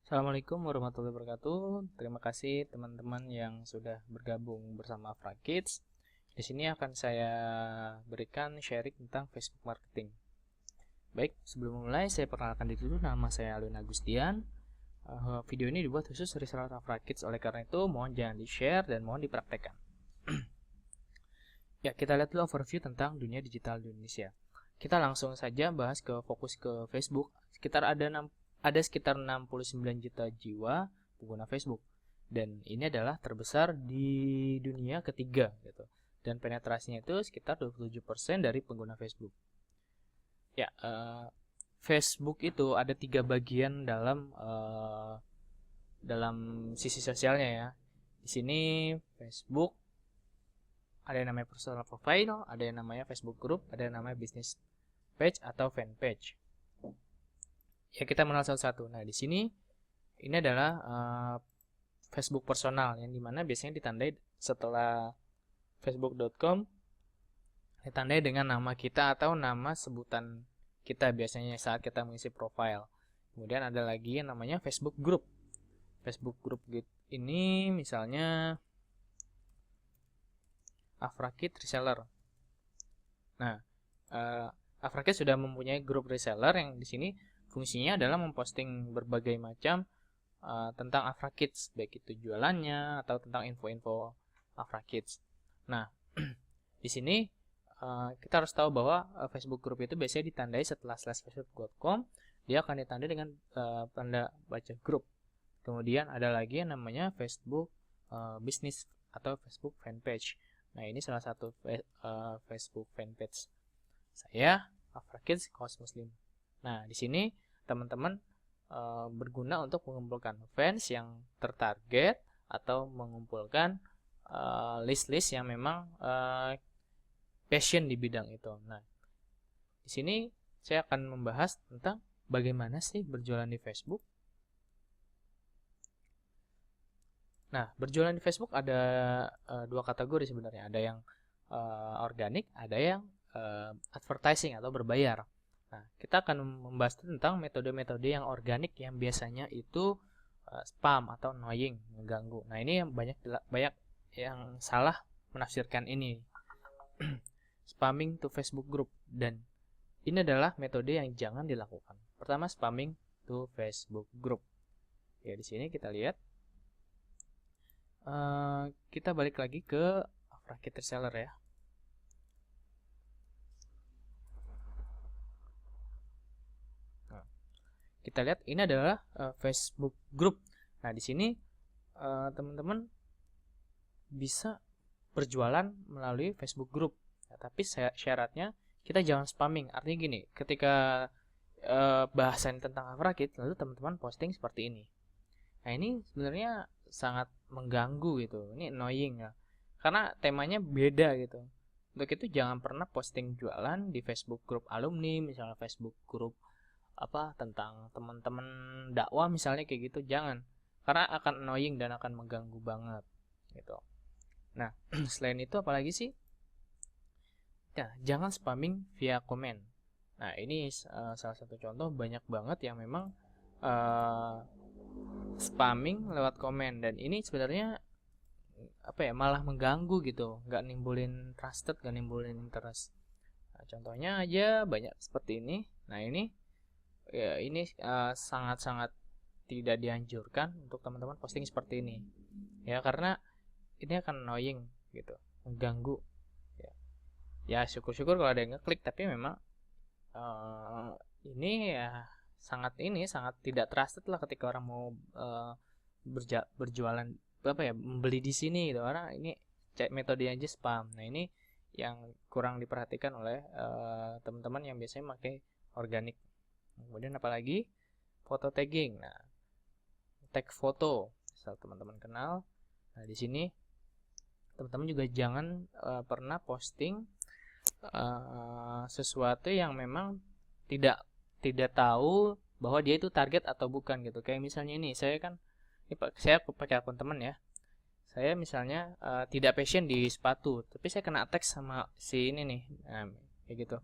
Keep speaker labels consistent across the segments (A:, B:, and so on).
A: Assalamualaikum warahmatullahi wabarakatuh. Terima kasih teman-teman yang sudah bergabung bersama Afrakids. Di sini akan saya berikan sharing tentang Facebook marketing. Baik, sebelum mulai saya perkenalkan diri dulu. Nama saya Alwin Agustian. Video ini dibuat khusus reseller Afrakids. Oleh karena itu, mohon jangan di-share dan mohon dipraktekkan. Ya, kita lihat dulu overview tentang dunia digital di Indonesia. Kita langsung saja bahas fokus ke Facebook. Ada sekitar 69 juta jiwa pengguna Facebook, dan ini adalah terbesar di dunia ketiga gitu. Dan penetrasinya itu sekitar 27% dari pengguna Facebook. Ya, Facebook itu ada 3 bagian dalam sisi sosialnya ya. Di sini Facebook ada yang namanya personal profile, ada yang namanya Facebook group, ada yang namanya business page atau fan page. Ya, kita mengenal satu-satu. Nah, di sini ini adalah Facebook personal, yang dimana biasanya ditandai setelah facebook.com ditandai dengan nama kita atau nama sebutan kita biasanya saat kita mengisi profile. Kemudian ada lagi yang namanya Facebook group. Facebook group ini misalnya Afrakids reseller. Nah, Afrakids sudah mempunyai grup reseller yang di sini fungsinya adalah memposting berbagai macam tentang Afrakids, baik itu jualannya atau tentang info-info Afrakids. Nah, di sini kita harus tahu bahwa Facebook group itu biasanya ditandai setelah /facebook.com, dia akan ditandai dengan tanda baca grup. Kemudian ada lagi yang namanya Facebook Business atau Facebook Fanpage. Nah, ini salah satu Facebook Fanpage saya, Afrakids Kaos Muslim. Nah, di sini teman-teman berguna untuk mengumpulkan fans yang tertarget atau mengumpulkan list-list yang memang passion di bidang itu. Nah, di sini saya akan membahas tentang bagaimana sih berjualan di Facebook. Nah, berjualan di Facebook ada dua kategori sebenarnya. Ada yang organik, ada yang advertising atau berbayar. Nah, kita akan membahas tentang metode-metode yang organik yang biasanya itu spam atau annoying, mengganggu. Nah, ini yang banyak yang salah menafsirkan ini. Spamming to Facebook group, dan ini adalah metode yang jangan dilakukan. Pertama, spamming to Facebook group. Ya, di sini kita lihat. Kita balik lagi ke Afrakids reseller ya. Kita lihat ini adalah Facebook group. Nah, di sini teman-teman bisa berjualan melalui Facebook group. Nah, tapi syaratnya kita jangan spamming. Artinya gini, ketika bahasan tentang Afrakids, lalu teman-teman posting seperti ini. Nah, ini sebenarnya sangat mengganggu gitu. Ini annoying ya. Karena temanya beda gitu. Untuk itu jangan pernah posting jualan di Facebook group alumni, misalnya Facebook group tentang teman-teman dakwah misalnya kayak gitu, jangan, karena akan annoying dan akan mengganggu banget gitu. Nah, selain itu apalagi sih? Ya, jangan spamming via komen. Nah, ini salah satu contoh banyak banget yang memang spamming lewat komen, dan ini sebenarnya malah mengganggu gitu, nggak nimbulin trusted, nggak nimbulin interest. Nah, contohnya aja banyak seperti ini. Nah, ini sangat-sangat tidak dianjurkan untuk teman-teman posting seperti ini ya, karena ini akan annoying gitu, mengganggu ya. Syukur-syukur kalau ada yang ngeklik, tapi memang ini ya sangat tidak trusted lah ketika orang mau berjualan membeli di sini gitu, orang ini metode aja spam. Nah, ini yang kurang diperhatikan oleh teman-teman yang biasanya pakai organik. Kemudian apalagi foto tagging. Nah, tag foto, misal teman-teman kenal. Nah, di sini teman-teman juga jangan pernah posting sesuatu yang memang tidak tahu bahwa dia itu target atau bukan gitu. Kayak misalnya ini, saya pakai akun teman ya. Saya misalnya tidak passion di sepatu, tapi saya kena tag sama si ini nih. Nah, kayak gitu.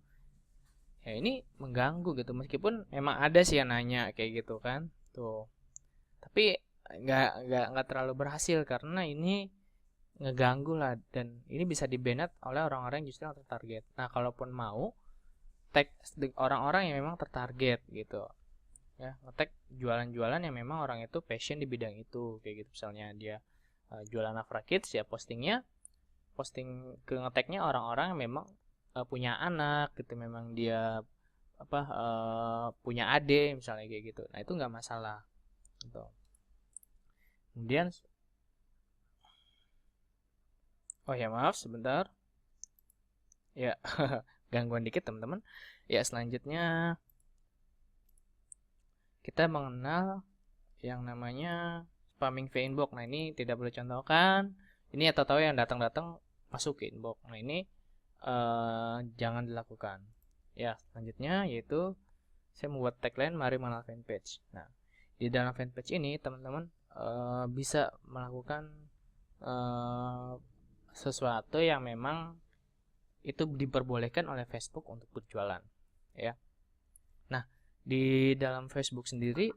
A: Ya, ini mengganggu gitu, meskipun memang ada sih yang nanya kayak gitu kan tuh. Tapi nggak terlalu berhasil karena ini ngeganggu lah, dan ini bisa di-banned oleh orang-orang yang justru yang tertarget. Nah, kalaupun mau tag orang-orang yang memang tertarget gitu ya, nge-tag jualan-jualan yang memang orang itu passion di bidang itu, kayak gitu. Misalnya dia jualan Afra Kids, ya posting ke nge-tagnya orang-orang yang memang punya anak gitu, memang dia punya adik misalnya, kayak gitu. Nah, itu nggak masalah gitu. Kemudian oh ya, maaf sebentar ya, gangguan dikit teman-teman ya. Selanjutnya kita mengenal yang namanya spamming via inbox. Nah, ini tidak boleh contohkan. Ini atau tahu yang datang-datang masuk ke inbox. Nah, ini jangan dilakukan. Ya, selanjutnya yaitu saya membuat tagline mari mengenal fanpage. Nah, di dalam fanpage ini teman-teman bisa melakukan sesuatu yang memang itu diperbolehkan oleh Facebook untuk berjualan, ya. Nah, di dalam Facebook sendiri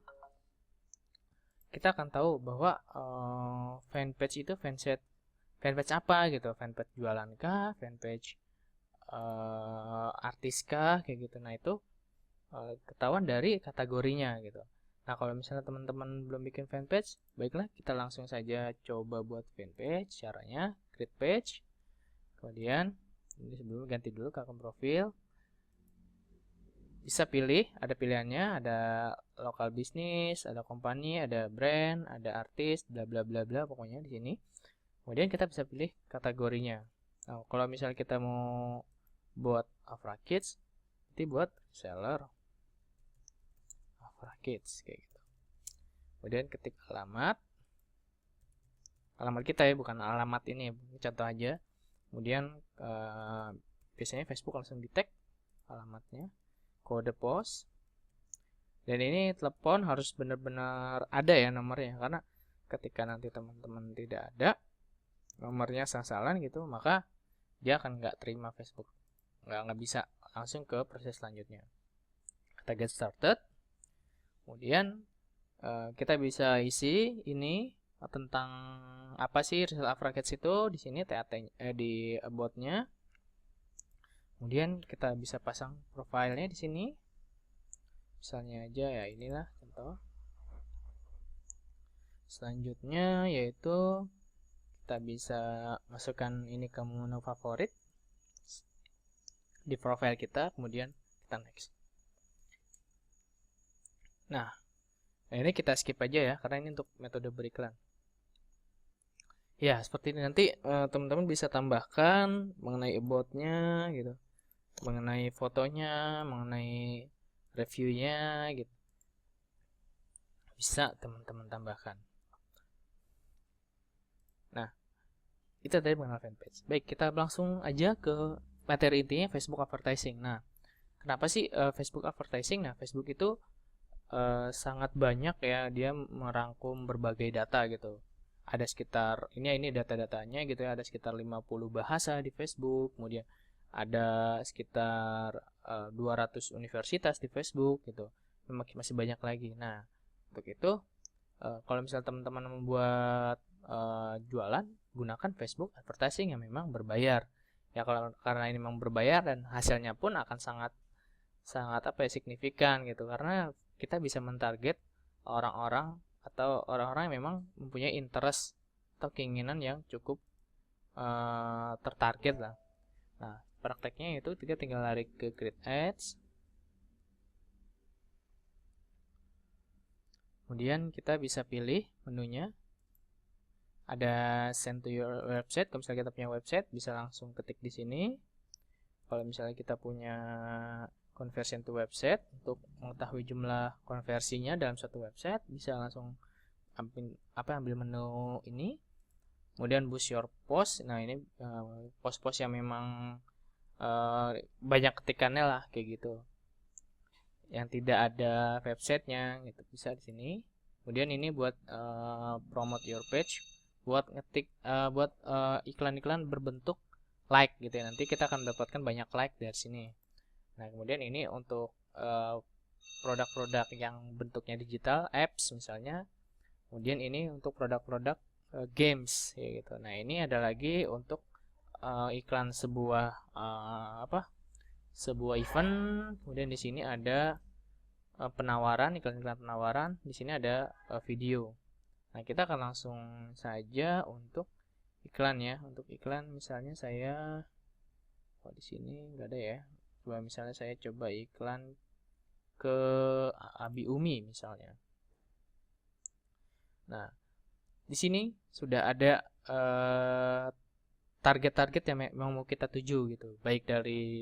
A: kita akan tahu bahwa fanpage itu fanpage apa gitu, fanpage jualan kah, fanpage artis kah, kayak gitu. Nah, itu ketahuan dari kategorinya gitu. Nah, kalau misalnya teman-teman belum bikin fanpage, baiklah kita langsung saja coba buat fanpage. Caranya create page, kemudian ini sebelum ganti dulu ke akun profil, bisa pilih, ada pilihannya, ada lokal bisnis, ada company, ada brand, ada artis, bla bla bla bla, pokoknya di sini. Kemudian kita bisa pilih kategorinya. Nah, kalau misalnya kita mau buat Afra Kids, nanti buat seller Afra Kids kayak gitu. Kemudian ketik alamat kita ya, bukan alamat ini, contoh aja. Kemudian biasanya Facebook langsung di tag alamatnya, kode pos, dan ini telepon harus benar-benar ada ya nomornya, karena ketika nanti teman-teman tidak ada nomornya, salah-salah gitu, maka dia akan nggak terima Facebook, nggak bisa langsung ke proses selanjutnya. Kita get started, kemudian kita bisa isi ini tentang apa sih resell Afra Kids itu di sini di about-nya. Kemudian kita bisa pasang profilnya di sini. Misalnya aja ya, inilah contoh. Selanjutnya yaitu kita bisa masukkan ini ke menu favorit di profile kita, kemudian kita next. Nah, ini kita skip aja ya, karena ini untuk metode beriklan. Ya, seperti ini. Nanti teman-teman bisa tambahkan mengenai about-nya gitu, mengenai fotonya, mengenai reviewnya gitu. Bisa teman-teman tambahkan. Nah, itu tadi mengenal fanpage. Baik, kita langsung aja ke materi intinya, Facebook advertising. Nah, kenapa sih Facebook advertising? Nah, Facebook itu sangat banyak ya, dia merangkum berbagai data gitu. Ada sekitar ini data-datanya gitu ya, ada sekitar 50 bahasa di Facebook, kemudian ada sekitar 200 universitas di Facebook gitu. Masih banyak lagi. Nah, untuk itu kalau misalnya teman-teman membuat jualan, gunakan Facebook advertising yang memang berbayar. Ya, karena ini memang berbayar dan hasilnya pun akan sangat signifikan gitu, karena kita bisa mentarget orang-orang atau orang-orang yang memang mempunyai interest atau keinginan yang cukup tertarget lah. Nah, prakteknya itu kita tinggal lari ke Create Ads, kemudian kita bisa pilih menunya, ada send to your website. Kalau misalnya kita punya website, bisa langsung ketik di sini. Kalau misalnya kita punya conversion to website, untuk mengetahui jumlah konversinya dalam suatu website, bisa langsung ambil menu ini. Kemudian boost your post. Nah, ini post-post yang memang banyak ketikannya lah, kayak gitu, yang tidak ada websitenya gitu, bisa di sini. Kemudian ini buat promote your page, buat ngetik buat iklan-iklan berbentuk like gitu ya. Nanti kita akan mendapatkan banyak like dari sini. Nah, kemudian ini untuk produk-produk yang bentuknya digital, apps misalnya. Kemudian ini untuk produk-produk games ya gitu. Nah, ini ada lagi untuk iklan sebuah sebuah event. Kemudian di sini ada penawaran, iklan-iklan penawaran. Di sini ada video. Nah, kita akan langsung saja untuk iklan ya. Untuk iklan misalnya saya di sini nggak ada ya. Coba misalnya saya coba iklan ke Abi Umi misalnya. Nah, di sini sudah ada target-target yang memang mau kita tuju gitu, baik dari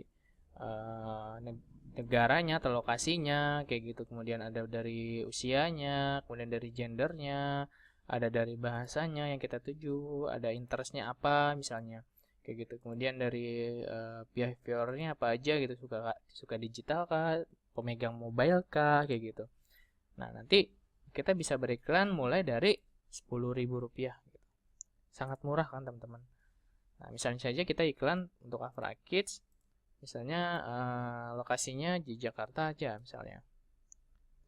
A: negaranya atau lokasinya kayak gitu, kemudian ada dari usianya, kemudian dari gendernya, ada dari bahasanya yang kita tuju, ada interestnya apa misalnya kayak gitu, kemudian dari behaviornya apa aja gitu, suka digital kah, pemegang mobile kah kayak gitu. Nah, nanti kita bisa beriklan mulai dari Rp10.000 gitu. Sangat murah kan teman-teman. Nah, misalnya saja kita iklan untuk Afra Kids, misalnya lokasinya di Jakarta aja misalnya.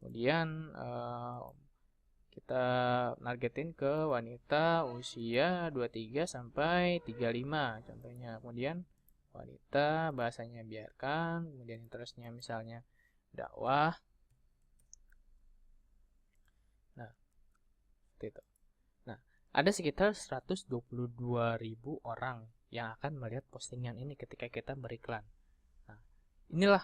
A: Kemudian kita nargetin ke wanita usia 23 sampai 35 contohnya. Kemudian wanita, bahasanya biarkan, kemudian interestnya misalnya dakwah. Nah, seperti itu. Nah, ada sekitar 122.000 orang yang akan melihat postingan ini ketika kita beriklan. Nah, inilah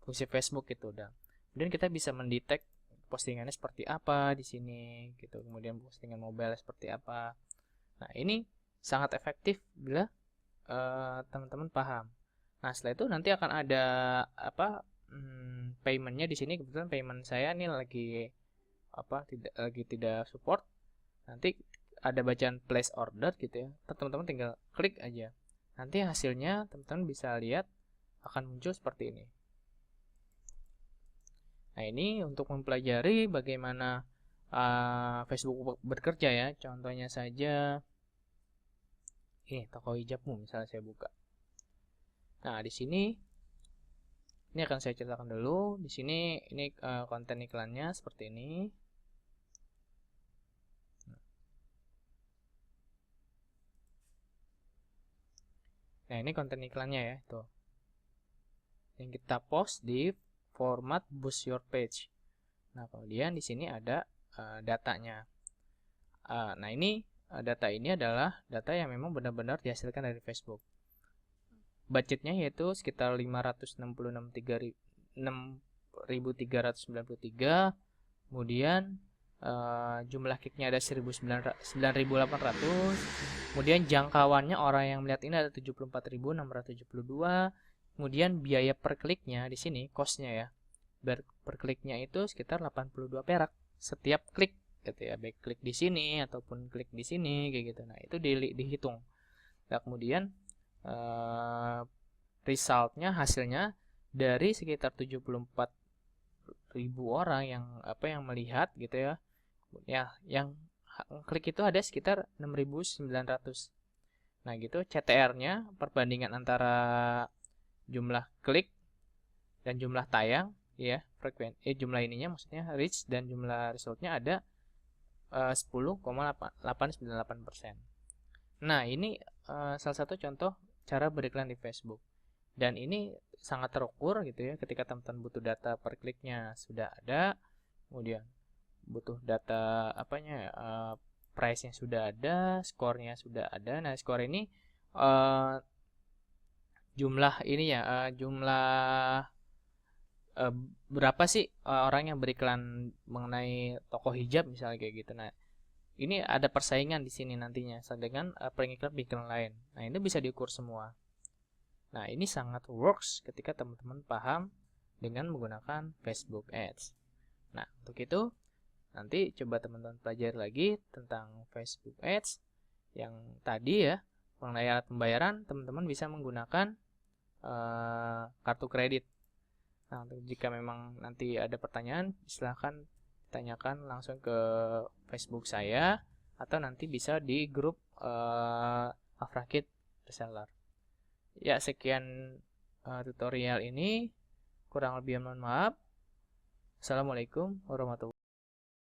A: fungsi Facebook itu. Dan kemudian kita bisa mendetek postingannya seperti apa di sini gitu. Kemudian postingan mobile seperti apa. Nah, ini sangat efektif bila teman-teman paham. Nah, setelah itu nanti akan ada paymentnya di sini. Kebetulan payment saya nih lagi tidak support. Nanti ada bacaan place order gitu ya, teman-teman tinggal klik aja, nanti hasilnya teman-teman bisa lihat akan muncul seperti ini. Nah, ini untuk mempelajari bagaimana Facebook bekerja ya. Contohnya saja ini toko hijabmu misalnya saya buka. Nah, di sini ini akan saya ceritakan dulu. Di sini ini konten iklannya seperti ini. Nah, ini konten iklannya ya, tuh. Yang kita post di format boost your page. Nah, kemudian di sini ada datanya. Nah, ini data ini adalah data yang memang benar-benar dihasilkan dari Facebook. Budgetnya yaitu sekitar 566.393. Kemudian jumlah kliknya ada 9.800. Kemudian jangkauannya orang yang melihat ini ada 74.672. Kemudian biaya per kliknya di sini, cost-nya ya. Per kliknya itu sekitar 82 perak setiap klik gitu ya, baik klik di sini ataupun klik di sini kayak gitu. Nah, itu dihitung. Nah, kemudian resultnya, hasilnya dari sekitar 74.000 orang yang melihat gitu ya. Ya, yang klik itu ada sekitar 6.900. Nah, gitu CTR-nya, perbandingan antara jumlah klik dan jumlah tayang ya, jumlah ininya maksudnya reach dan jumlah resultnya ada 10,898%. Nah, ini salah satu contoh cara beriklan di Facebook. Dan ini sangat terukur gitu ya, ketika teman-teman butuh data per kliknya sudah ada, kemudian butuh data price-nya sudah ada, skornya sudah ada. Nah, skor ini jumlah ini ya, jumlah berapa sih orang yang beriklan mengenai toko hijab misalnya kayak gitu. Nah, ini ada persaingan di sini nantinya dengan pengiklan lain. Nah, ini bisa diukur semua. Nah, ini sangat works ketika teman-teman paham dengan menggunakan Facebook Ads. Nah, untuk itu nanti coba teman-teman pelajari lagi tentang Facebook Ads yang tadi ya, mengenai alat pembayaran. Teman-teman bisa menggunakan kartu kredit. Nah, jika memang nanti ada pertanyaan, silahkan tanyakan langsung ke Facebook saya atau nanti bisa di grup Afra Kids Reseller. Ya, sekian tutorial ini, kurang lebih mohon maaf. Assalamualaikum warahmatullahi wabarakatuh.